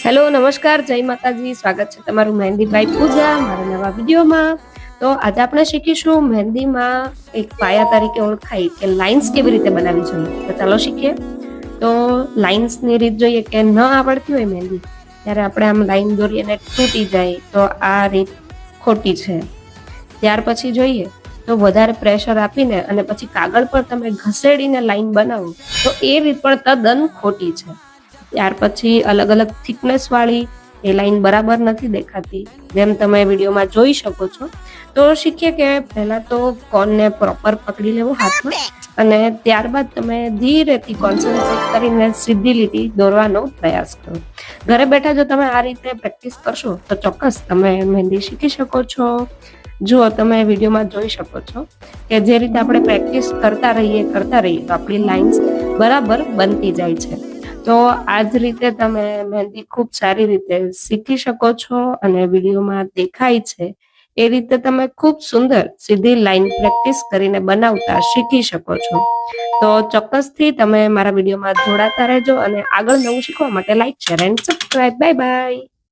Hello નમસ્કાર, જય માતાજી. સ્વાગત છે તમારું મહેંદી બાય પૂજા મારા નવા વિડીયોમાં. તો આજે આપણે શીખીશું મહેંદીમાં એક પાયા તરીકે ઓળખાય કે લાઇન્સ કેવી રીતે બનાવવી જોઈએ. તો ચાલો શીખીએ. તો લાઇન્સની રીત જોઈએ કે ન આવડતી હોય મહેંદી ત્યારે આપણે આમ લાઈન દોરીએ અને તૂટી જાય તો આ રીત ખોટી છે. ત્યાર પછી જોઈએ તો વધારે પ્રેશર આપીને અને પછી કાગળ પર તમે ઘસેડીને લાઈન બનાવો તો એ રીત પણ તદ્દન ખોટી છે. ત્યાર પછી અલગ અલગ થિકનેસ વાળી એ લાઈન બરાબર નથી દેખાતી, જેમ તમે વિડીયોમાં જોઈ શકો છો. તો શીખીએ કે પહેલા તો કોનને પ્રોપર પકડી લેવો હાથમાં અને ત્યારબાદ તમે ધીરેથી કોન્સન્ટ્રેટ કરીને સીધી લીટી દોરવાનો પ્રયાસ કરો. ઘરે બેઠા જો તમે આ રીતે પ્રેક્ટિસ કરશો તો ચોક્કસ તમે મહેંદી શીખી શકો છો. જુઓ, તમે વિડીયોમાં જોઈ શકો છો કે જે રીતે આપણે પ્રેક્ટિસ કરતા રહીએ તો આપણી લાઇન્સ બરાબર બનતી જાય છે. તો આ જ રીતે તમે મહેંદી ખૂબ સારી રીતે શીખી શકો છો અને વિડીયોમાં દેખાય છે એ રીતે તમે ખૂબ સુંદર સીધી લાઈન પ્રેક્ટિસ કરીને બનાવતા શીખી શકો છો. તો ચોક્કસથી તમે મારા વિડીયોમાં જોડાતા રહેજો અને આગળ નવું શીખવા માટે like, share and subscribe. Bye bye.